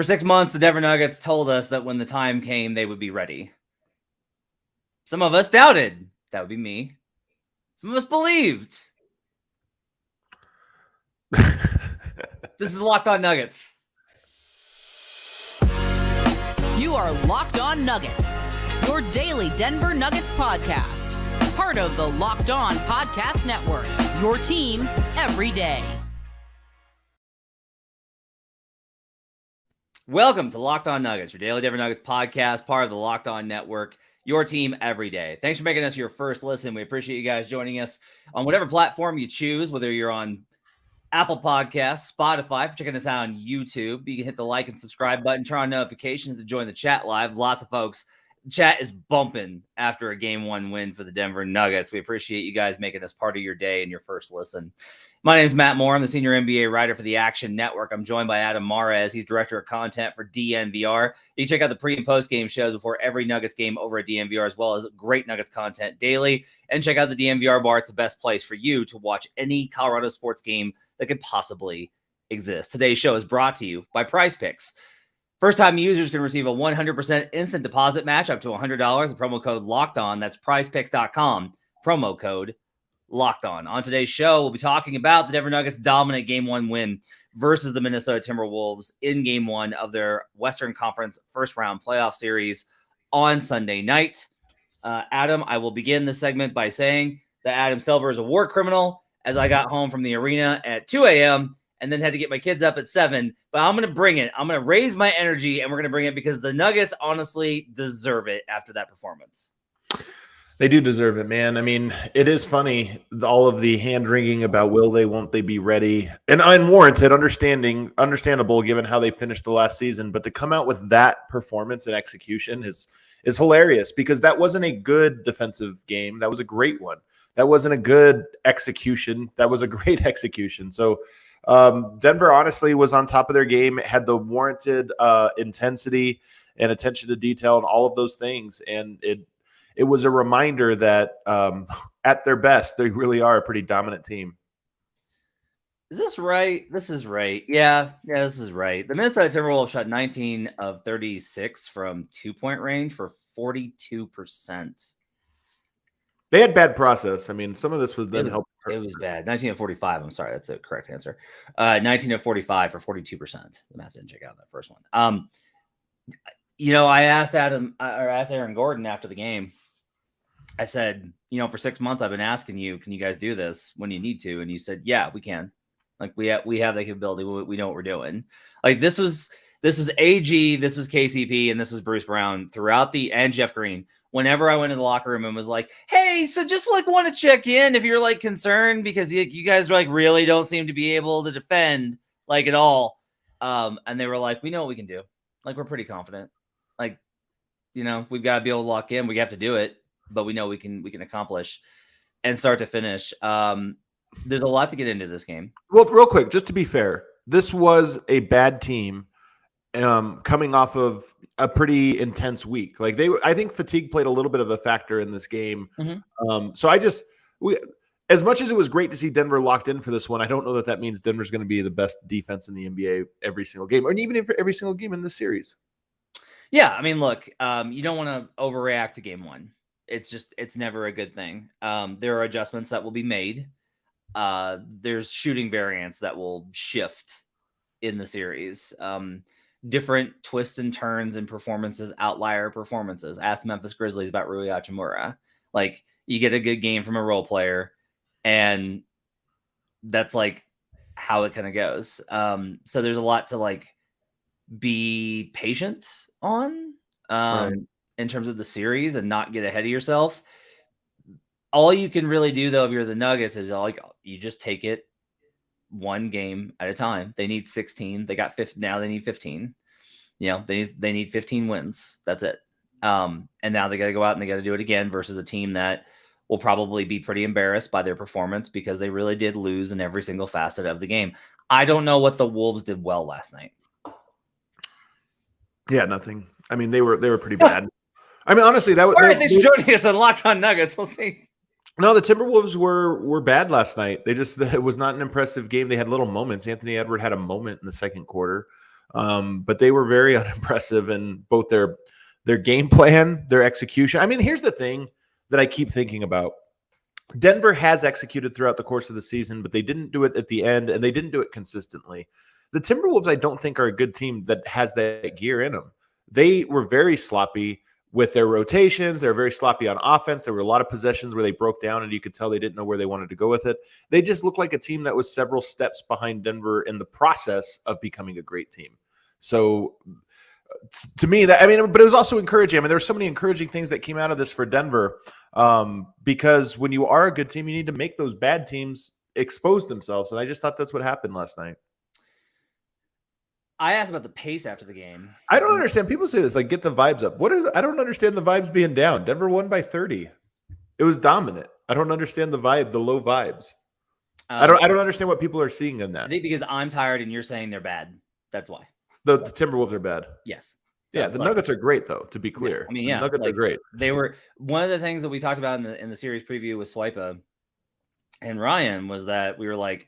For 6 months, the Denver Nuggets told us that when the time came, they would be ready. Some of us doubted. That would be me. Some of us believed. This is Locked On Nuggets. You are Locked On Nuggets, your daily Denver Nuggets podcast. Part of the Locked On Podcast Network, your team every day. Welcome to Locked On Nuggets, your daily Denver Nuggets podcast, part of the Locked On Network, your team every day. Thanks for making us your first listen. We appreciate you guys joining us on whatever platform you choose, whether you're on Apple Podcasts, Spotify, if you're checking us out on YouTube. You can hit the like and subscribe button, turn on notifications to join the chat live. Lots of folks. The chat is bumping after a Game 1 win for the Denver Nuggets. We appreciate you guys making this part of your day and your first listen. My name is Matt Moore. I'm the senior NBA writer for the Action Network. I'm joined by Adam Mares. He's director of content for DNVR. You can check out the pre- and post-game shows before every Nuggets game over at DNVR, as well as great Nuggets content daily. And check out the DNVR bar. It's the best place for you to watch any Colorado sports game that could possibly exist. Today's show is brought to you by PrizePicks. First-time users can receive a 100% instant deposit match up to $100 with promo code LOCKEDON. That's PrizePicks.com, promo code Locked On. On today's show, we'll be talking about the Denver Nuggets' dominant Game 1 win versus the Minnesota Timberwolves in Game 1 of their Western Conference first-round playoff series on Sunday night. Adam, I will begin this segment by saying that Adam Silver is a war criminal, as I got home from the arena at 2 a.m. and then had to get my kids up at 7. But I'm going to bring it. I'm going to raise my energy, and we're going to bring it because the Nuggets honestly deserve it after that performance. They do deserve it, man. I mean, it is funny, all of the hand-wringing about will they, won't they be ready, and unwarranted, understandable given how they finished the last season, but to come out with that performance and execution is hilarious because that wasn't a good defensive game. That was a great one. That wasn't a good execution. That was a great execution. So Denver honestly was on top of their game. It had the warranted intensity and attention to detail and all of those things, and it was a reminder that at their best, they really are a pretty dominant team. Is this right? This is right. Yeah, this is right. The Minnesota Timberwolves shot 19 of 36 from two-point range for 42%. They had bad process. I mean, some of this was then helped. It was bad. 19 of 45. I'm sorry. That's the correct answer. 19 of 45 for 42%. The math didn't check out that first one. I asked Aaron Gordon after the game. I said, for 6 months, I've been asking you, can you guys do this when you need to? And you said, yeah, we can. Like we have the capability. We know what we're doing. Like this is AG, this was KCP, and this was Bruce Braun and Jeff Green. Whenever I went in the locker room and was like, hey, so just want to check in if you're concerned because you guys really don't seem to be able to defend at all. And they were like, we know what we can do. We're pretty confident. We've got to be able to lock in. We have to do it, but we know we can accomplish and start to finish. There's a lot to get into this game. Well, real quick, just to be fair, this was a bad team coming off of a pretty intense week. I think fatigue played a little bit of a factor in this game. Mm-hmm. So as much as it was great to see Denver locked in for this one, I don't know that means Denver's going to be the best defense in the NBA every single game, or even every single game in this series. Yeah, I mean, look, you don't want to overreact to Game 1. It's never a good thing. There are adjustments that will be made. There's shooting variants that will shift in the series. Different twists and turns and performances, outlier performances. Ask the Memphis Grizzlies about Rui Hachimura. You get a good game from a role player, and that's how it kind of goes. So there's a lot to be patient on right. In terms of the series and not get ahead of yourself. All you can really do though, if you're the Nuggets, is you just take it one game at a time. They need 16. They got 15. Now they need 15. They need 15 wins. That's it. And now they got to go out and they got to do it again versus a team that will probably be pretty embarrassed by their performance because they really did lose in every single facet of the game. I don't know what the Wolves did well last night. Yeah, nothing. I mean, they were pretty bad. I mean, honestly, that was. All right, thanks for joining us on Locked On Nuggets. We'll see. No, the Timberwolves were bad last night. It was not an impressive game. They had little moments. Anthony Edwards had a moment in the second quarter. But they were very unimpressive in both their game plan, their execution. I mean, here's the thing that I keep thinking about. Denver has executed throughout the course of the season, but they didn't do it at the end, and they didn't do it consistently. The Timberwolves, I don't think, are a good team that has that gear in them. They were very sloppy with their rotations. They were very sloppy on offense. There were a lot of possessions where they broke down, and you could tell they didn't know where they wanted to go with it. They just looked like a team that was several steps behind Denver in the process of becoming a great team. So to me, but it was also encouraging. I mean, there were so many encouraging things that came out of this for Denver, because when you are a good team, you need to make those bad teams expose themselves. And I just thought that's what happened last night. I asked about the pace after the game. I don't understand. People say this, like, get the vibes up. I don't understand the vibes being down. Denver won by 30. It was dominant. I don't understand the vibe, the low vibes. I don't understand what people are seeing in that. I think because I'm tired and you're saying they're bad. That's why. The Timberwolves are bad. Yes. Yeah, the Nuggets are great, though, to be clear. The Nuggets are great. They were one of the things that we talked about in the series preview with Swipa and Ryan was that we were like,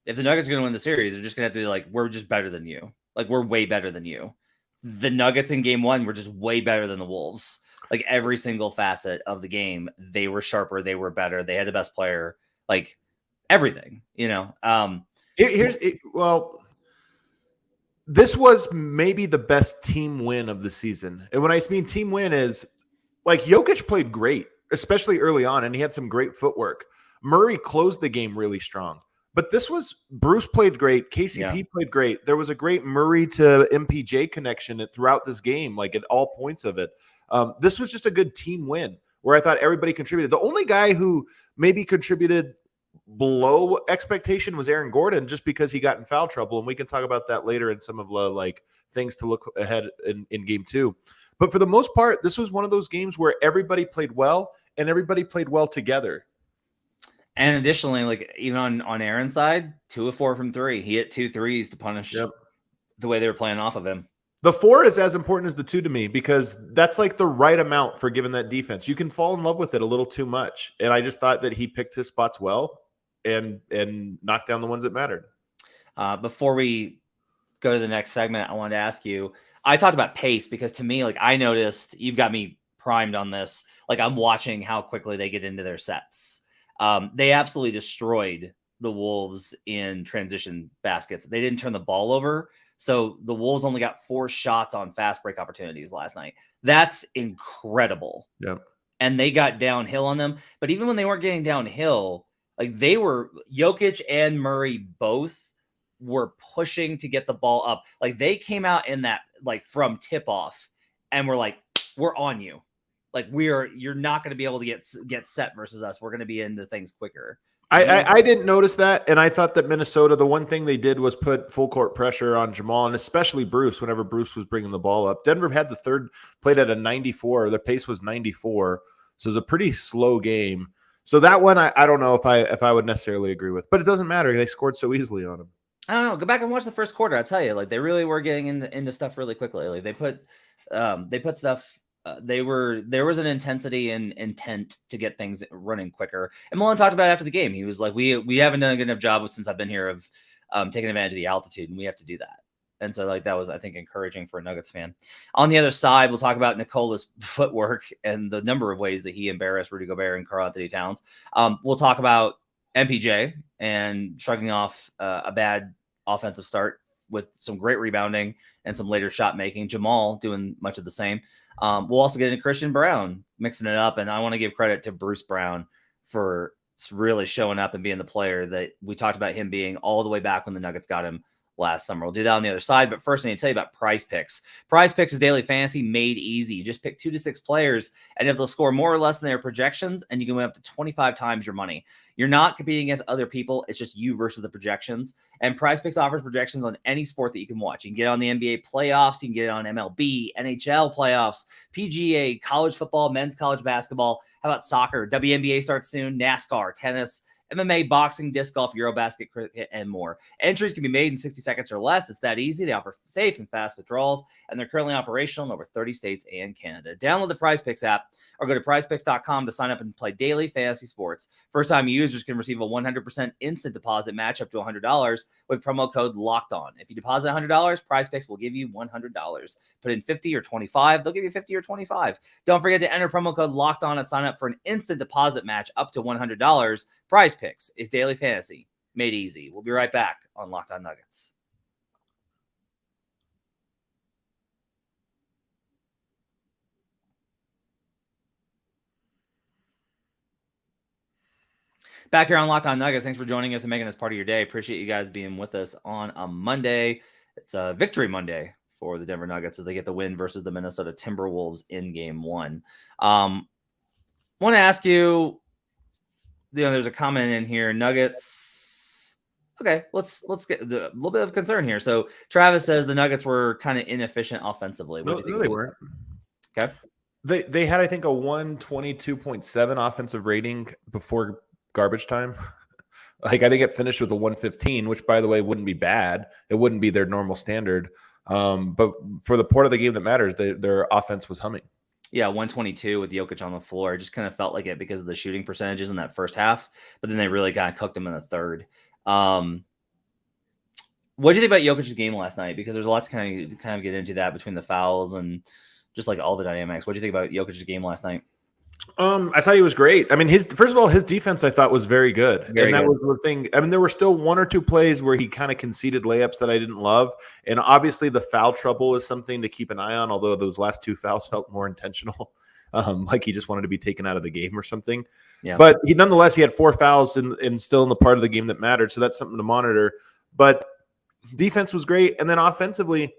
if the Nuggets are going to win the series, they're just going to have to be like, we're just better than you. Like, we're way better than you. The Nuggets in game one were just way better than the Wolves. Like, every single facet of the game, they were sharper. They were better. They had the best player. Like, everything, This was maybe the best team win of the season. And when I mean team win is, like, Jokic played great, especially early on, and he had some great footwork. Murray closed the game really strong. But this was Bruce played great. KCP played great. There was a great Murray to MPJ connection throughout this game, like at all points of it. This was just a good team win where I thought everybody contributed. The only guy who maybe contributed below expectation was Aaron Gordon, just because he got in foul trouble. And we can talk about that later in some of the things to look ahead in game two. But for the most part, this was one of those games where everybody played well and everybody played well together. And additionally, even on Aaron's side, 2 of 4 from 3. He hit 2 threes to punish the way they were playing off of him. The 4 is as important as the 2 to me, because that's like the right amount for giving that defense. You can fall in love with it a little too much. And I just thought that he picked his spots well and knocked down the ones that mattered. Before we go to the next segment, I wanted to ask you, I talked about pace because to me, I noticed you've got me primed on this. I'm watching how quickly they get into their sets. They absolutely destroyed the Wolves in transition baskets. They didn't turn the ball over. So the Wolves only got 4 shots on fast break opportunities last night. That's incredible. Yep. And they got downhill on them. But even when they weren't getting downhill, they were Jokic and Murray both were pushing to get the ball up. They came out in that from tip off and were like, we're on you. You're not going to be able to get set versus us. We're going to be into things quicker. I didn't notice that. And I thought that Minnesota, the one thing they did was put full court pressure on Jamal and especially Bruce whenever Bruce was bringing the ball up. Denver had the third, played at a 94. Their pace was 94. So it was a pretty slow game. So that one, I don't know if I would necessarily agree with, but it doesn't matter. They scored so easily on them. I don't know. Go back and watch the first quarter. I'll tell you, they really were getting into stuff really quickly. They put stuff. There was an intensity and intent to get things running quicker. And Malone talked about it after the game. He was like, we haven't done a good enough job since I've been here of taking advantage of the altitude, and we have to do that. And so that was, I think, encouraging for a Nuggets fan. On the other side, we'll talk about Nikola's footwork and the number of ways that he embarrassed Rudy Gobert and Karl-Anthony Towns. We'll talk about MPJ and shrugging off a bad offensive start with some great rebounding and some later shot making. Jamal doing much of the same. We'll also get into Christian Braun mixing it up. And I want to give credit to Bruce Brown for really showing up and being the player that we talked about him being all the way back when the Nuggets got him last summer. We'll do that on the other side. But first, I need to tell you about PrizePicks. PrizePicks is daily fantasy made easy. You just pick 2 to 6 players, and if they'll score more or less than their projections, and you can win up to 25 times your money. You're not competing against other people. It's just you versus the projections. And PrizePicks offers projections on any sport that you can watch. You can get on the NBA playoffs. You can get it on MLB, NHL playoffs, PGA, college football, men's college basketball. How about soccer? WNBA starts soon, NASCAR, tennis, MMA, boxing, disc golf, Eurobasket, cricket, and more. Entries can be made in 60 seconds or less. It's that easy. They offer safe and fast withdrawals, and they're currently operational in over 30 states and Canada. Download the PrizePicks app or go to prizepicks.com to sign up and play daily fantasy sports. First-time users can receive a 100% instant deposit match up to $100 with promo code LOCKEDON. If you deposit $100, PrizePicks will give you $100. Put in 50 or 25, they'll give you 50 or 25. Don't forget to enter promo code LOCKEDON and sign up for an instant deposit match up to $100. PrizePicks is daily fantasy made easy. We'll be right back on Locked On Nuggets. Back here on Locked On Nuggets. Thanks for joining us and making us part of your day. Appreciate you guys being with us on a Monday. It's a victory Monday for the Denver Nuggets as they get the win versus the Minnesota Timberwolves in Game 1. Want to ask you, there's a comment in here. Nuggets. Okay, let's get a little bit of concern here. So Travis says the Nuggets were kind of inefficient offensively. No, they weren't. Okay. They had, I think, a 122.7 offensive rating before garbage time. Like, I think it finished with a 115, which, by the way, wouldn't be bad. It wouldn't be their normal standard. But for the part of the game that matters, their offense was humming. Yeah, 122 with Jokic on the floor. It just kind of felt like it because of the shooting percentages in that first half, but then they really kind of cooked them in the third. What do you think about Jokic's game last night? Because there's a lot to kind of get into that between the fouls and just like all the dynamics. What do you think about Jokic's game last night? I thought he was great. I mean, first of all, his defense I thought was very good. That was the thing. I mean, there were still one or two plays where he kind of conceded layups that I didn't love. And obviously the foul trouble is something to keep an eye on, although those last two fouls felt more intentional. Like he just wanted to be taken out of the game or something. Yeah. But nonetheless, he had 4 fouls and still in the part of the game that mattered. So that's something to monitor. But defense was great. And then offensively,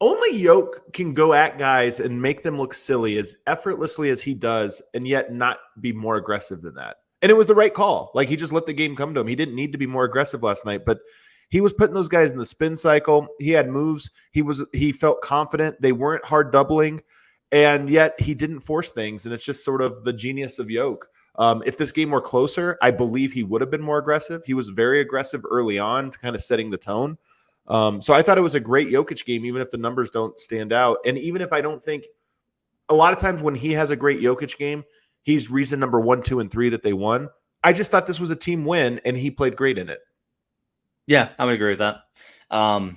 only Jokic can go at guys and make them look silly as effortlessly as he does, and yet not be more aggressive than that. And it was the right call. Like, he just let the game come to him. He didn't need to be more aggressive last night, but he was putting those guys in the spin cycle. He had moves. He felt confident. They weren't hard doubling, and yet he didn't force things. And it's just sort of the genius of Jokic. If this game were closer, I believe he would have been more aggressive. He was very aggressive early on, kind of setting the tone. So I thought it was a great Jokic game, even if the numbers don't stand out. And even if I don't think a lot of times when he has a great Jokic game, he's reason number 1, 2, and 3 that they won. I just thought this was a team win and he played great in it. Yeah, I would agree with that. I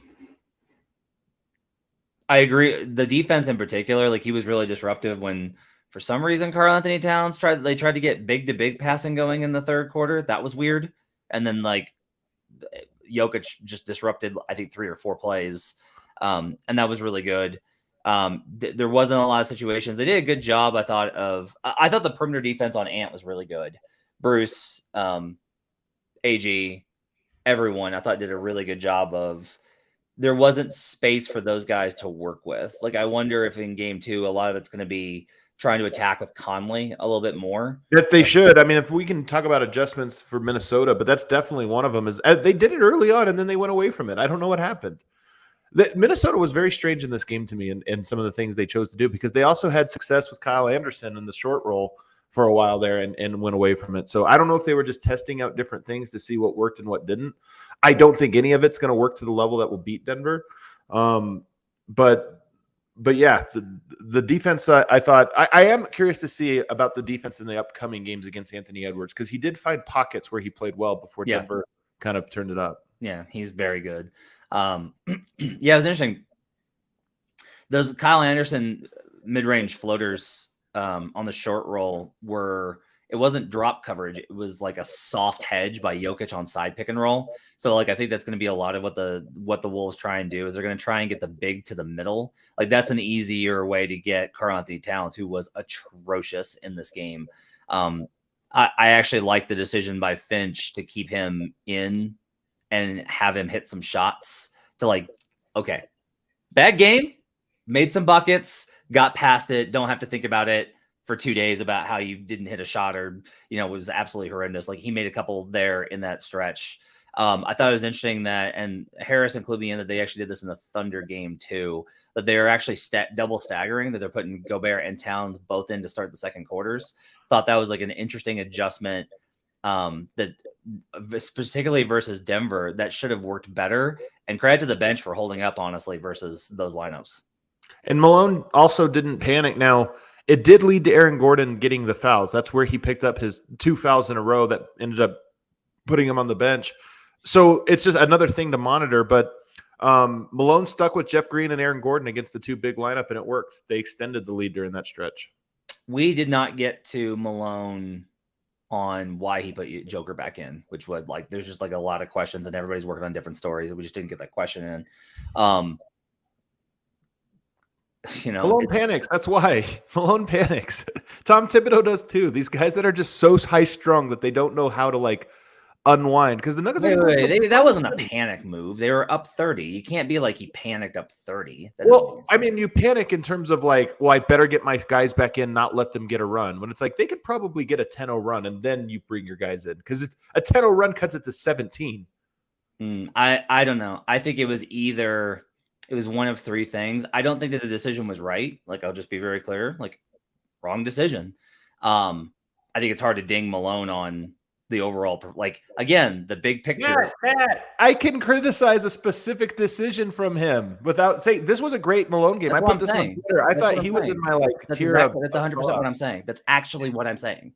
agree. The defense in particular, like he was really disruptive when for some reason Karl-Anthony Towns tried to get big to big passing going in the third quarter. That was weird. And then like Jokic just disrupted, I think 3 or 4 plays. And that was really good. There wasn't a lot of situations. They did a good job, I thought the perimeter defense on Ant was really good. Bruce, AG, everyone, I thought did a really good job of, there wasn't space for those guys to work with. Like, I wonder if in game 2, a lot of it's going to be trying to attack with Conley a little bit more. That they should. I mean, if we can talk about adjustments for Minnesota, but that's definitely one of them. Is they did it early on and then they went away from it. I don't know what happened. Minnesota was very strange in this game to me and some of the things they chose to do, because they also had success with Kyle Anderson in the short roll for a while there and went away from it. So I don't know if they were just testing out different things to see what worked and what didn't. I don't think any of it's going to work to the level that will beat Denver. But yeah, the defense, I thought I am curious to see about the defense in the upcoming games against Anthony Edwards, because he did find pockets where he played well before Denver kind of turned it up. Yeah, he's very good. Yeah, it was interesting. Those Kyle Anderson mid-range floaters on the short roll it wasn't drop coverage. It was like a soft hedge by Jokic on side pick and roll. So like, I think that's going to be a lot of what the Wolves try and do is they're going to try and get the big to the middle. Like, that's an easier way to get Karl-Anthony Towns, who was atrocious in this game. I actually like the decision by Finch to keep him in and have him hit some shots to like, okay, bad game, made some buckets, got past it. Don't have to think about it for 2 days about how you didn't hit a shot or, it was absolutely horrendous. Like, he made a couple there in that stretch. I thought it was interesting that, and Harris included in that they actually did this in the Thunder game too, that they're actually double staggering, that they're putting Gobert and Towns both in to start the second quarters. Thought that was like an interesting adjustment that particularly versus Denver, that should have worked better. And credit to the bench for holding up, honestly, versus those lineups. And Malone also didn't panic. Now, it did lead to Aaron Gordon getting the fouls. That's where he picked up his 2 fouls in a row that ended up putting him on the bench. So it's just another thing to monitor. But Malone stuck with Jeff Green and Aaron Gordon against the 2 big lineup, and it worked. They extended the lead during that stretch. We did not get to Malone on why he put Joker back in, which would there's just a lot of questions, and everybody's working on different stories. We just didn't get that question in. Malone panics. That's why Malone panics. Tom Thibodeau does too. These guys that are just so high strung that they don't know how to unwind, because the Nuggets. That wasn't a panic move. They were up 30. You can't be he panicked up 30. Well, I mean, you panic in terms of I better get my guys back in, not let them get a run. When it's they could probably get a 10-0 run, and then you bring your guys in, because it's a 10-0 run cuts it to 17. I don't know. I think it was one of 3 things. I don't think that the decision was right. I'll just be very clear. Wrong decision. I think it's hard to ding Malone on the overall, again, the big picture. Matt, I can criticize a specific decision from him without saying this was a great Malone game. That's I put this on Twitter. I thought he was in my tier of. That's 100% what I'm saying. That's actually what I'm saying.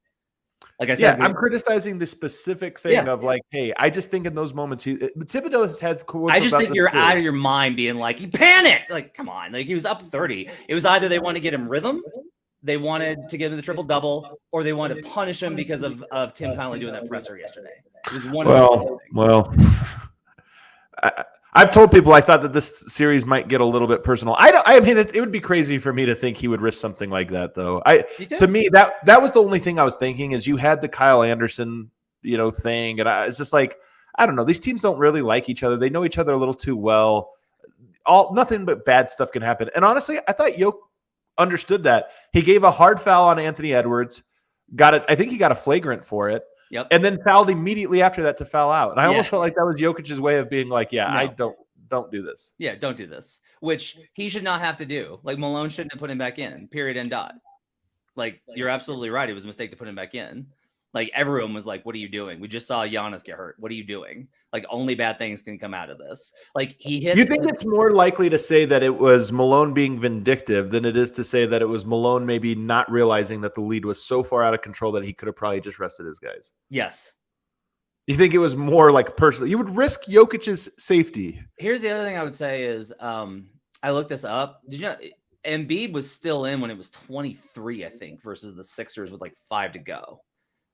Like I said, I'm criticizing the specific thing of hey, I just think in those moments, Thibodeau has. I just think you're out of your mind being he panicked. Come on, he was up 30. It was either they want to get him rhythm, they wanted to give him the triple double, or they wanted to punish him because of Tim Connelly doing that presser yesterday. It was one of I've told people I thought that this series might get a little bit personal. I mean, it would be crazy for me to think he would risk something like that, though. To me, that was the only thing I was thinking is you had the Kyle Anderson, thing, and it's just I don't know. These teams don't really like each other. They know each other a little too well. Nothing but bad stuff can happen. And honestly, I thought Jokic understood that. He gave a hard foul on Anthony Edwards. Got it. I think he got a flagrant for it. Yep. And then fouled immediately after that to foul out. And I almost felt like that was Jokic's way of being I don't do this. Yeah, don't do this. Which he should not have to do. Malone shouldn't have put him back in. Period. End dot. You're absolutely right. It was a mistake to put him back in. Everyone was what are you doing? We just saw Giannis get hurt. What are you doing? Only bad things can come out of this. He hit. You think it's more likely to say that it was Malone being vindictive than it is to say that it was Malone maybe not realizing that the lead was so far out of control that he could have probably just rested his guys? Yes. You think it was more personal? You would risk Jokic's safety. Here's the other thing I would say is I looked this up. Did you know Embiid was still in when it was 23, I think, versus the Sixers with 5 to go.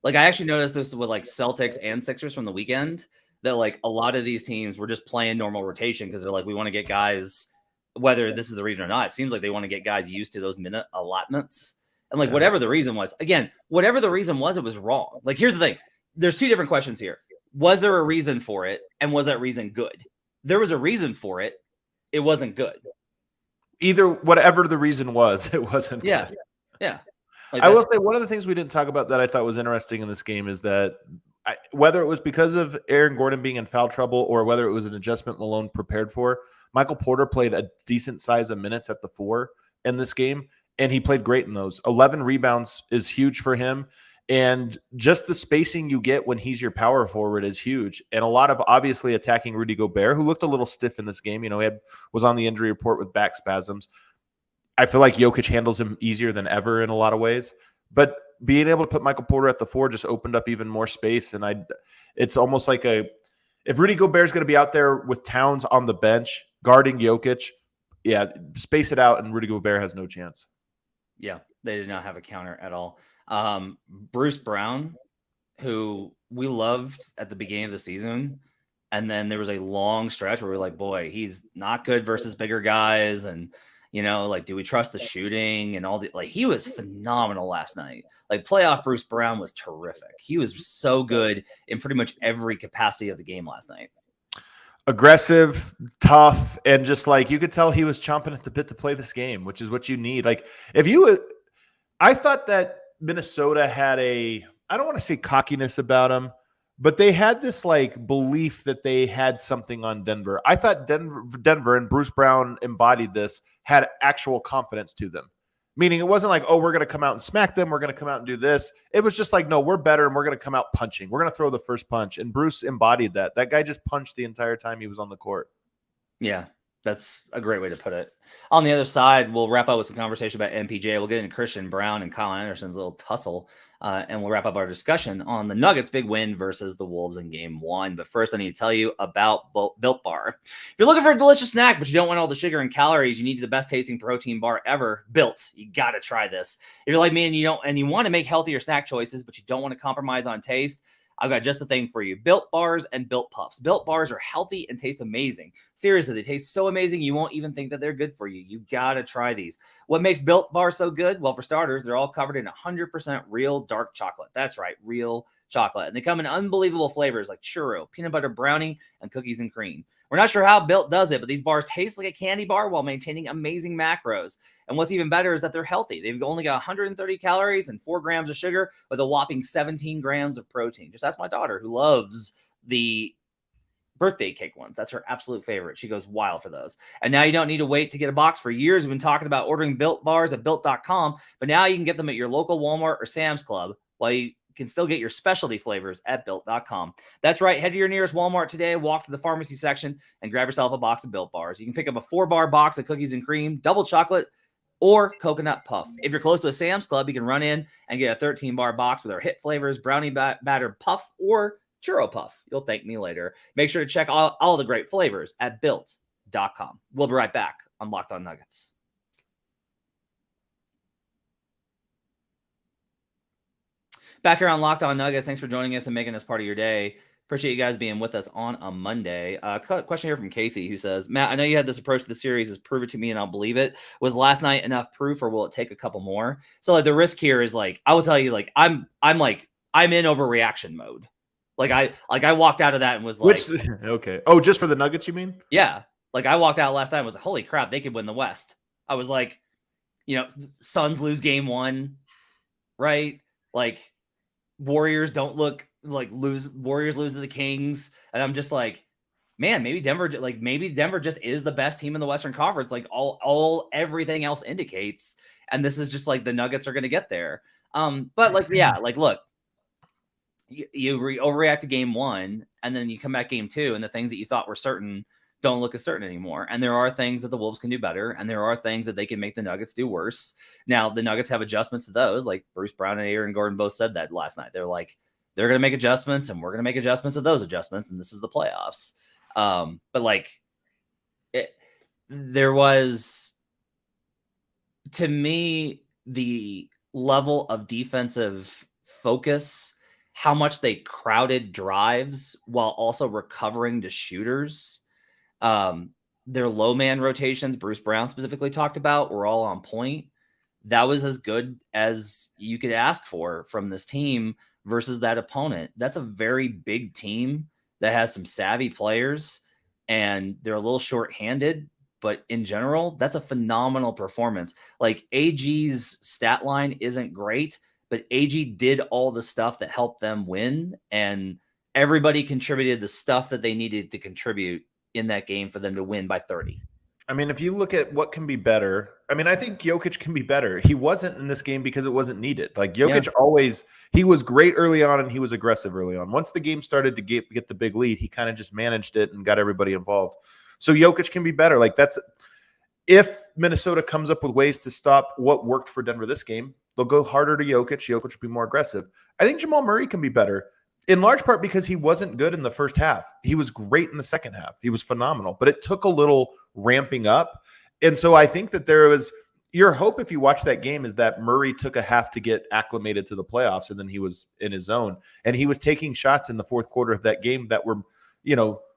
I actually noticed this with Celtics and Sixers from the weekend that a lot of these teams were just playing normal rotation because they're we want to get guys, whether this is the reason or not, it seems like they want to get guys used to those minute allotments. And whatever the reason was, whatever the reason was, it was wrong. Here's the thing. There's 2 different questions here. Was there a reason for it? And was that reason good? There was a reason for it. It wasn't good. Either whatever the reason was, it wasn't good. Yeah. I will say one of the things we didn't talk about that I thought was interesting in this game is that whether it was because of Aaron Gordon being in foul trouble or whether it was an adjustment Malone prepared for, Michael Porter played a decent size of minutes at the 4 in this game, and he played great in those. 11 rebounds is huge for him, and just the spacing you get when he's your power forward is huge. And a lot of obviously attacking Rudy Gobert, who looked a little stiff in this game. He was on the injury report with back spasms. I feel like Jokic handles him easier than ever in a lot of ways, but being able to put Michael Porter at the 4 just opened up even more space. And it's almost if Rudy Gobert is going to be out there with Towns on the bench guarding Jokic, space it out, and Rudy Gobert has no chance. Yeah, they did not have a counter at all. Bruce Braun, who we loved at the beginning of the season, and then there was a long stretch where we were boy, he's not good versus bigger guys, and do we trust the shooting and all the he was phenomenal last night. Playoff Bruce Braun was terrific. He was so good in pretty much every capacity of the game last night. Aggressive, tough, and just you could tell he was chomping at the bit to play this game, which is what you need. I thought that Minnesota had I don't want to say cockiness about them, but they had this belief that they had something on Denver. I thought Denver and Bruce Brown embodied this, had actual confidence to them. Meaning it wasn't like, oh, we're going to come out and smack them. We're going to come out and do this. It was just like, no, we're better and we're going to come out punching. We're going to throw the first punch. And Bruce embodied that. That guy just punched the entire time he was on the court. Yeah, that's a great way to put it. On the other side, we'll wrap up with some conversation about MPJ. We'll get into Christian Braun and Kyle Anderson's little tussle. And we'll wrap up our discussion on the Nuggets' big win versus the Wolves in Game 1. But first, I need to tell you about Built Bar. If you're looking for a delicious snack, but you don't want all the sugar and calories, you need the best tasting protein bar ever. Built. You got to try this. If you're like me and you want to make healthier snack choices, but you don't want to compromise on taste, I've got just the thing for you. Built Bars and Built Puffs. Built Bars are healthy and taste amazing. Seriously, they taste so amazing you won't even think that they're good for you. You got to try these. What makes Built Bars so good? Well, for starters, they're all covered in 100% real dark chocolate. That's right, real chocolate. And they come in unbelievable flavors like churro, peanut butter brownie, and cookies and cream. We're not sure how Built does it, but these bars taste like a candy bar while maintaining amazing macros. And what's even better is that they're healthy. They've only got 130 calories and 4 grams of sugar with a whopping 17 grams of protein. Just ask my daughter, who loves the birthday cake ones. That's her absolute favorite. She goes wild for those. And now you don't need to wait to get a box. For years, we've been talking about ordering Built Bars at Built.com, but now you can get them at your local Walmart or Sam's Club while you can still get your specialty flavors at Built.com. That's right. Head to your nearest Walmart today, walk to the pharmacy section, and grab yourself a box of Built Bars. You can pick up a 4-bar box of cookies and cream, double chocolate, or coconut puff. If you're close to a Sam's Club, you can run in and get a 13-bar box with our hit flavors, brownie battered puff, or churro puff. You'll thank me later. Make sure to check all the great flavors at Built.com. We'll be right back on Locked On Nuggets. Back here on Locked On Nuggets. Thanks for joining us and making us part of your day. Appreciate you guys being with us on a Monday. Question here from Casey, who says, Matt, I know you had this approach to the series as prove it to me and I'll believe it. Was last night enough proof or will it take a couple more? So like the risk here is like, I will tell you, like, I'm in overreaction mode. Like I walked out of that and was like, okay. Oh, just for the Nuggets, you mean? Yeah. Like I walked out last night and was like, holy crap, they could win the West. I was like, Suns lose Game 1, right? Like, Warriors lose to the Kings. And I'm just like, man, maybe Denver just is the best team in the Western Conference. Like everything else indicates. And this is just like the Nuggets are going to get there. But like, yeah, like, look, you overreact to Game 1 and then you come back Game 2 and the things that you thought were certain don't look as certain anymore. And there are things that the Wolves can do better. And there are things that they can make the Nuggets do worse. Now, the Nuggets have adjustments to those. Like Bruce Brown and Aaron Gordon both said that last night. They're like, they're going to make adjustments and we're going to make adjustments to those adjustments. And this is the playoffs. But like there was, to me, the level of defensive focus, how much they crowded drives while also recovering to shooters. Their low man rotations, Bruce Brown specifically talked about, were all on point. That was as good as you could ask for from this team versus that opponent. That's a very big team that has some savvy players and they're a little short-handed, but in general, that's a phenomenal performance. Like AG's stat line isn't great, but AG did all the stuff that helped them win, and everybody contributed the stuff that they needed to contribute in that game for them to win by 30. I mean, if you look at what can be better, I mean, I think Jokic can be better. He wasn't in this game because it wasn't needed. Like Jokic he was great early on and he was aggressive early on. Once the game started to get the big lead, he kind of just managed it and got everybody involved. So Jokic can be better. Like if Minnesota comes up with ways to stop what worked for Denver this game, they'll go harder to Jokic. Jokic will be more aggressive. I think Jamal Murray can be better. In large part because he wasn't good in the first half. He was great in the second half. He was phenomenal, but it took a little ramping up. And so I think that there was your hope if you watch that game is that Murray took a half to get acclimated to the playoffs and then he was in his zone. And he was taking shots in the fourth quarter of that game that were,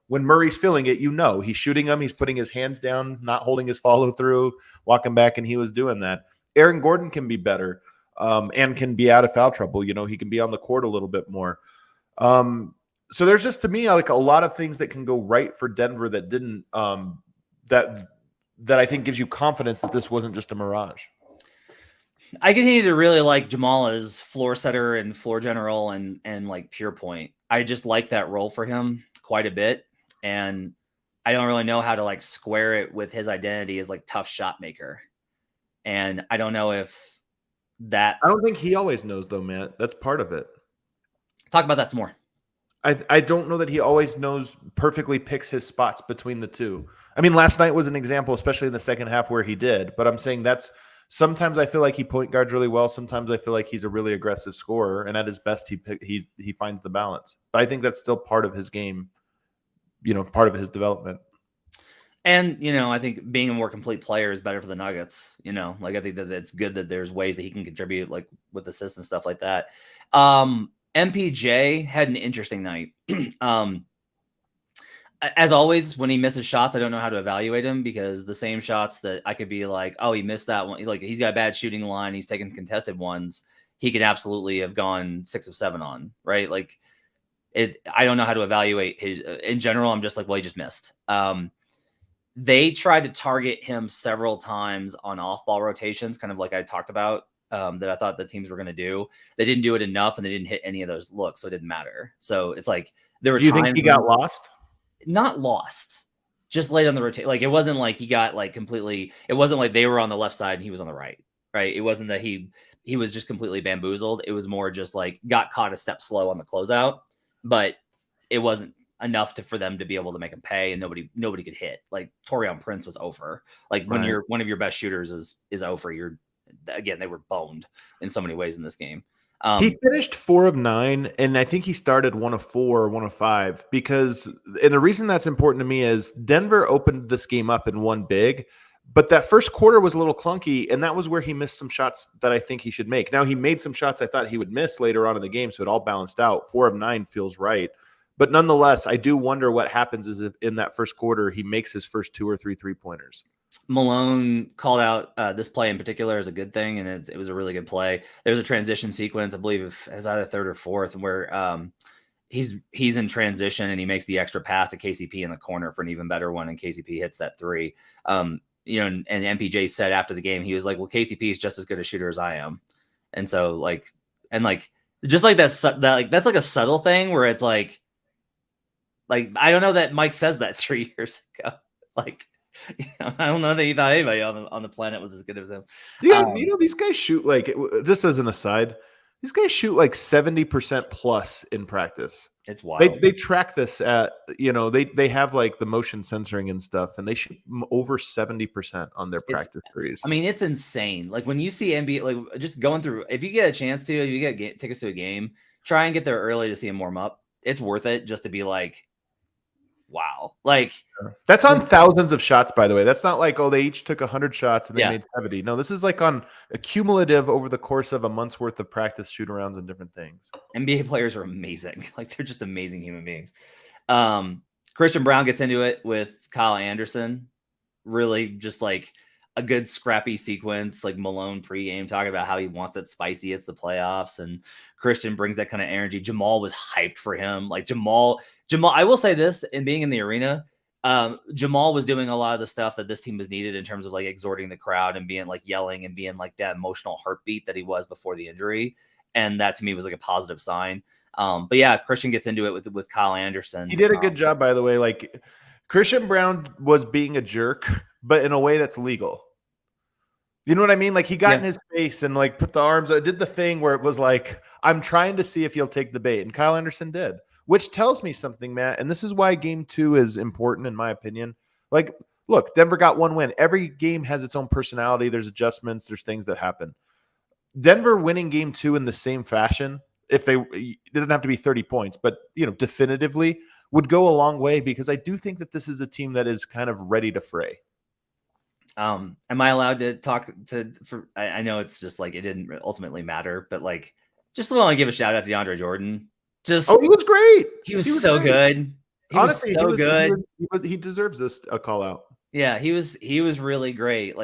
when Murray's feeling it, he's shooting them. He's putting his hands down, not holding his follow through, walking back, and he was doing that. Aaron Gordon can be better and can be out of foul trouble. He can be on the court a little bit more. So there's just, to me, like a lot of things that can go right for Denver that didn't, that I think gives you confidence that this wasn't just a mirage. I continue to really like Jamal as floor setter and floor general and like pure point. I just like that role for him quite a bit. And I don't really know how to like square it with his identity as like tough shot maker. And I don't know if I don't think he always knows though, Matt. That's part of it. Talk about that some more. I don't know that he always perfectly picks his spots between the two. I mean, last night was an example, especially in the second half where he did. But I'm saying sometimes I feel like he point guards really well. Sometimes I feel like he's a really aggressive scorer, and at his best, he finds the balance. But I think that's still part of his game, part of his development. And, I think being a more complete player is better for the Nuggets. I think that it's good that there's ways that he can contribute, like with assists and stuff like that. MPJ had an interesting night. As always, when he misses shots, I don't know how to evaluate him, because the same shots that I could be like, oh, he missed that one. Like, he's got a bad shooting line. He's taken contested ones. He could absolutely have gone 6 of 7 on, right? Like I don't know how to evaluate his, in general. I'm just like, well, he just missed. They tried to target him several times on off-ball rotations, kind of like I talked about, that I thought the teams were going to do. They didn't do it enough, and they didn't hit any of those looks, so it didn't matter. So it's like there were. Do you think he got lost? Not lost, just late on the rotation. Like, it wasn't like he got like completely. It wasn't like they were on the left side and he was on the right. Right. It wasn't that he was just completely bamboozled. It was more just like got caught a step slow on the closeout, but it wasn't enough for them to be able to make him pay, and nobody could hit. Like Taurean Prince was over. Like when you're one of your best shooters is over, they were boned in so many ways in this game. He finished 4 of 9, and I think he started 1 of 4 or 1 of 5, and the reason that's important to me is Denver opened this game up and won big, but that first quarter was a little clunky, and that was where he missed some shots that I think he should make. Now, he made some shots I thought he would miss later on in the game, so it all balanced out. 4 of 9 feels right. But nonetheless, I do wonder what happens is if in that first quarter he makes his first 2 or 3 3-pointers. Malone called out this play in particular as a good thing, and it was a really good play. There's a transition sequence, I believe it's either third or fourth, where he's in transition and he makes the extra pass to KCP in the corner for an even better one, and KCP hits that 3. And MPJ said after the game, he was like, well, KCP is just as good a shooter as I am. And so just like that's like a subtle thing where it's like I don't know that Mike says that 3 years ago. I don't know that he thought anybody on the planet was as good as him. Yeah, these guys shoot just as an aside, these guys shoot 70% plus in practice. It's wild. They track this at they have the motion censoring and stuff, and they shoot over 70% on their practice threes. I mean, it's insane. Like when you see NBA, just going through, if you get a chance to, if you get tickets to a game, try and get there early to see them warm up. It's worth it just to be like, wow. That's on thousands of shots, by the way. That's not they each took 100 shots and they made 70. No, this is on a cumulative over the course of a month's worth of practice, shoot arounds and different things. NBA players are amazing. They're just amazing human beings. Christian Braun gets into it with Kyle Anderson. Really just a good scrappy sequence, Malone pregame talking about how he wants it spicy. It's the playoffs, and Christian brings that kind of energy. Jamal was hyped for him. Jamal, I will say this, in being in the arena, Jamal was doing a lot of the stuff that this team was needed in terms of exhorting the crowd and being yelling and being that emotional heartbeat that he was before the injury. And that to me was a positive sign. But yeah, Christian gets into it with Kyle Anderson. He did a good job, by the way. Christian Braun was being a jerk, but in a way that's legal. You know what I mean? He got in his face and put the arms, did the thing where it was I'm trying to see if you'll take the bait. And Kyle Anderson did, which tells me something, Matt. And this is why game 2 is important, in my opinion. Look, Denver got 1 win. Every game has its own personality. There's adjustments. There's things that happen. Denver winning game 2 in the same fashion, it doesn't have to be 30 points, but definitively would go a long way, because I do think that this is a team that is kind of ready to fray. Am I allowed to talk I know it's just it didn't ultimately matter, but just want to give a shout out to DeAndre Jordan. He was great. He was so great. Good. Honestly, was so good. He deserves a call out. Yeah, he was really great.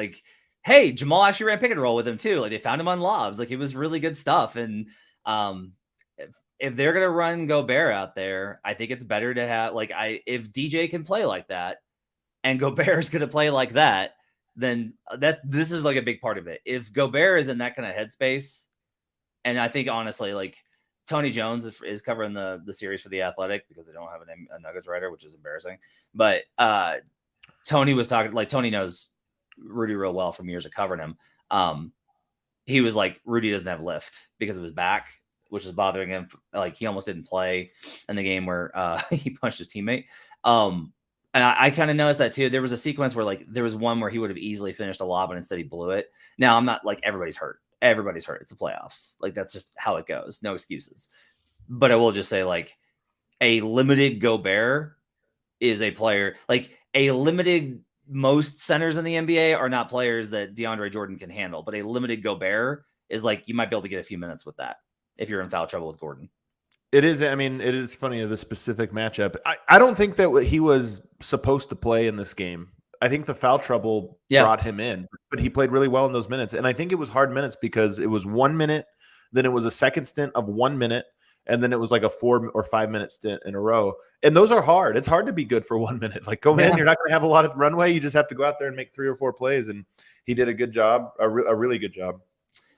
Hey, Jamal actually ran pick and roll with him too. They found him on lobs. It was really good stuff. And if they're gonna run Gobert out there, I think it's better to have if DJ can play like that and Gobert is gonna play like that, then this is a big part of it. If Gobert is in that kind of headspace, and I think honestly, Tony Jones is covering the series for The Athletic, because they don't have a Nuggets writer, which is embarrassing. But Tony was talking, Tony knows Rudy real well from years of covering him. He was like, Rudy doesn't have lift because of his back, which is bothering him. Like he almost didn't play in the game where he punched his teammate. And I kind of noticed that too. There was a sequence where like there was one where he would have easily finished a lob and instead he blew it. Now I'm not like everybody's hurt. Everybody's hurt. It's the playoffs. Like that's just how it goes. No excuses. But I will just say like a limited Gobert is a player, like a limited, most centers in the NBA are not players that DeAndre Jordan can handle, but a limited Gobert is like, you might be able to get a few minutes with that if you're in foul trouble with Gordon. It is. I mean, it is funny of the specific matchup. I don't think that he was supposed to play in this game. I think the foul trouble brought him in, but he played really well in those minutes. And I think it was hard minutes because it was 1 minute, then it was a second stint of 1 minute, and then it was like a 4 or 5 minute stint in a row. And those are hard. It's hard to be good for 1 minute. Like go in, you're not going to have a lot of runway. You just have to go out there and make 3 or 4 plays. And he did a good job, a really good job.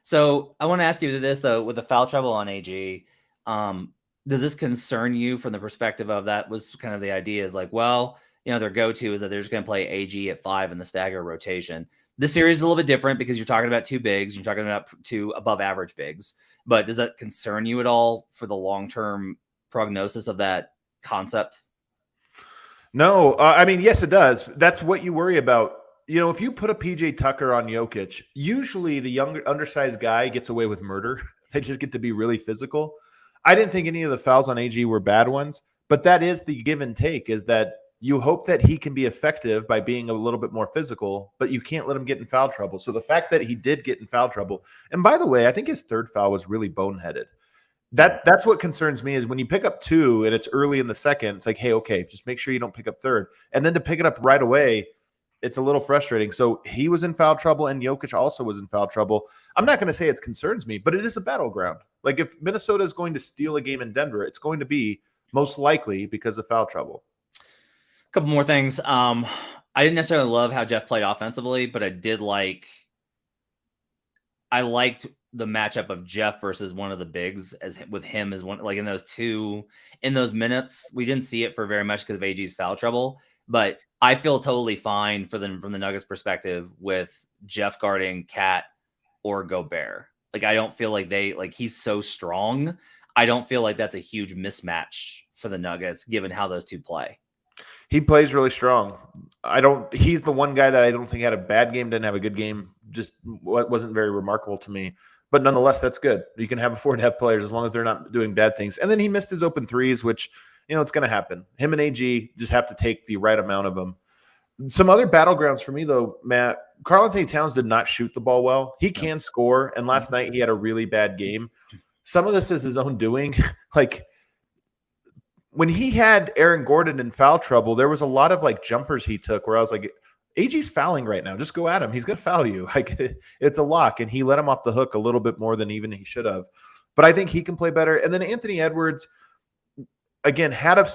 So I want to ask you this though, with the foul trouble on AG, does this concern you from the perspective of that was kind of the idea is like, well, you know, their go-to is that they're just going to play AG at 5 in the stagger rotation. This series is a little bit different because you're talking about 2 bigs, you're talking about 2 above average bigs. But does that concern you at all for the long-term prognosis of that concept? No, I mean, yes, it does. That's what you worry about. You know, if you put a PJ Tucker on Jokic, usually the younger, undersized guy gets away with murder. They just get to be really physical. I didn't think any of the fouls on AG were bad ones, but that is the give and take, is that you hope that he can be effective by being a little bit more physical, but you can't let him get in foul trouble. So the fact that he did get in foul trouble, and by the way, I think his 3rd foul was really boneheaded. That's what concerns me is when you pick up 2 and it's early in the second, it's like, hey, okay, just make sure you don't pick up 3rd. And then to pick it up right away, it's a little frustrating. So he was in foul trouble and Jokic also was in foul trouble. I'm not going to say it concerns me, but it is a battleground. Like if Minnesota is going to steal a game in Denver, it's going to be most likely because of foul trouble. A couple more things. I didn't necessarily love how Jeff played offensively, but I liked the matchup of Jeff versus one of the bigs with him as one, like in those minutes. We didn't see it for very much because of AG's foul trouble, but I feel totally fine from the Nuggets perspective with Jeff guarding Cat or Gobert. Like, I don't feel like he's so strong. I don't feel like that's a huge mismatch for the Nuggets, given how those 2 play. He plays really strong. He's the one guy that I don't think had a bad game, didn't have a good game, just wasn't very remarkable to me. But nonetheless, that's good. You can afford to have players as long as they're not doing bad things. And then he missed his open threes, which, you know, it's going to happen. Him and AG just have to take the right amount of them. Some other battlegrounds for me, though, Matt, Karl-Anthony Towns did not shoot the ball well. He can score, and last night he had a really bad game. Some of this is his own doing. Like, when he had Aaron Gordon in foul trouble, there was a lot of, like, jumpers he took where I was like, AG's fouling right now. Just go at him. He's going to foul you. Like, it's a lock, and he let him off the hook a little bit more than even he should have. But I think he can play better. And then Anthony Edwards, again, had a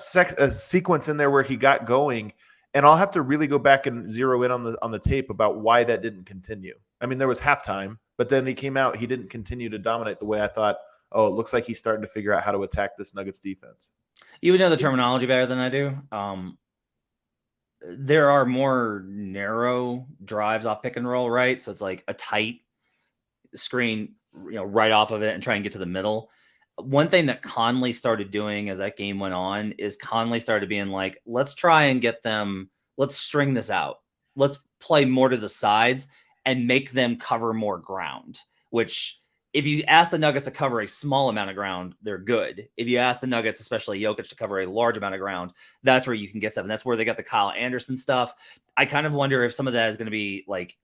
sequence in there where he got going, and I'll have to really go back and zero in on the tape about why that didn't continue. I mean, there was halftime, but then he came out. He didn't continue to dominate the way I thought, oh, it looks like he's starting to figure out how to attack this Nuggets defense. You would know the terminology better than I do. There are more narrow drives off pick and roll, right? So it's like a tight screen, you know, right off of it and try and get to the middle. One thing that Conley started doing as that game went on is Conley started being like, let's try and get them, let's string this out. Let's play more to the sides and make them cover more ground, which if you ask the Nuggets to cover a small amount of ground, they're good. If you ask the Nuggets, especially Jokic, to cover a large amount of ground, that's where you can get stuff. And that's where they got the Kyle Anderson stuff. I kind of wonder if some of that is going to be like,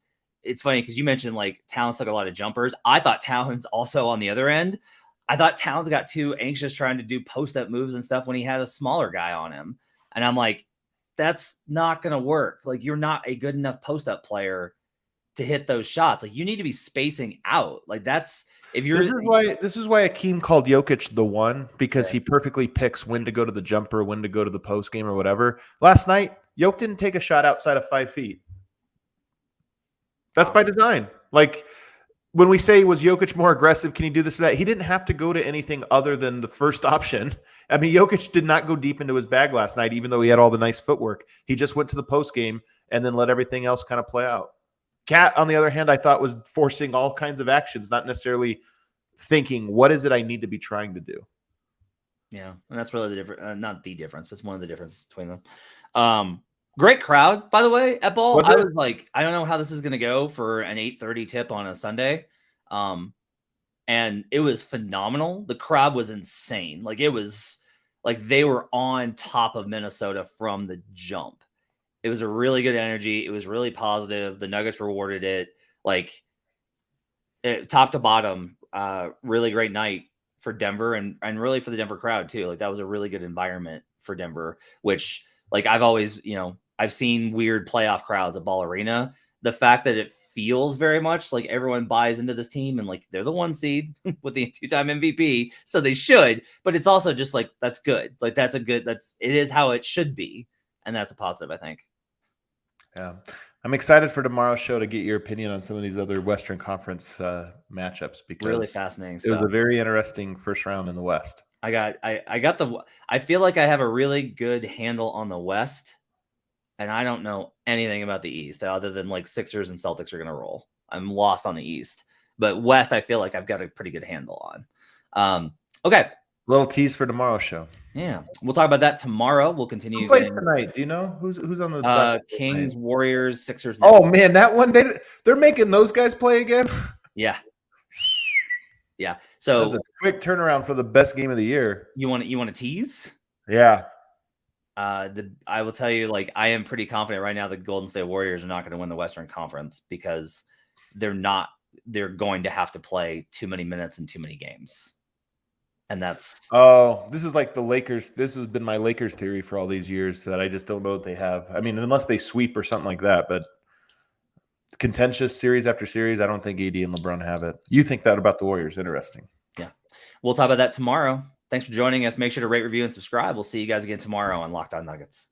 it's funny because you mentioned like Towns took a lot of jumpers. I thought Towns also on the other end. I thought Towns got too anxious trying to do post-up moves and stuff when he had a smaller guy on him. And I'm like, that's not going to work. Like, you're not a good enough post-up player to hit those shots. Like, you need to be spacing out. Like, that's if you're. This is why Akeem called Jokic the one, because he perfectly picks when to go to the jumper, when to go to the post game or whatever. Last night, Jokic didn't take a shot outside of 5 feet. That's by design. Like, when we say, was Jokic more aggressive? Can he do this or that? He didn't have to go to anything other than the first option. I mean, Jokic did not go deep into his bag last night, even though he had all the nice footwork. He just went to the post game and then let everything else kind of play out. Cat, on the other hand, I thought was forcing all kinds of actions, not necessarily thinking, what is it I need to be trying to do? Yeah, and that's really the difference. Not the difference, but it's one of the differences between them. Great crowd, by the way, at Ball. I was like, I don't know how this is going to go for an 8:30 tip on a Sunday. And it was phenomenal. The crowd was insane. Like, it was like they were on top of Minnesota from the jump. It was a really good energy. It was really positive. The Nuggets rewarded it. Like, top to bottom, really great night for Denver and really for the Denver crowd too. Like, that was a really good environment for Denver, which, like, I've always, I've seen weird playoff crowds at Ball Arena. The fact that it feels very much like everyone buys into this team and like they're the 1 seed with the 2-time MVP, so they should, but it's also just like, that's good. Like, it is how it should be. And that's a positive, I think. Yeah. I'm excited for tomorrow's show to get your opinion on some of these other Western Conference matchups, because really fascinating stuff. It was a very interesting first round in the West. I feel like I have a really good handle on the West, and I don't know anything about the East other than like Sixers and Celtics are going to roll. I'm lost on the East, but West, I feel like I've got a pretty good handle on. Okay. Little tease for tomorrow's show. Yeah, we'll talk about that tomorrow. We'll continue. Who plays tonight? Do you know who's on the Kings, tonight? Warriors, Sixers? Oh man, that one they're making those guys play again. Yeah. So that's a quick turnaround for the best game of the year. You want to tease? Yeah. I will tell you, like, I am pretty confident right now the Golden State Warriors are not going to win the Western Conference because they're going to have to play too many minutes and too many games. And that's this is like the Lakers. This has been my Lakers theory for all these years, that I just don't know what they have. I mean, unless they sweep or something like that, but contentious series after series, I don't think AD and LeBron have it. You think that about the Warriors? Interesting. Yeah. We'll talk about that tomorrow. Thanks for joining us. Make sure to rate, review, and subscribe. We'll see you guys again tomorrow on Locked On Nuggets.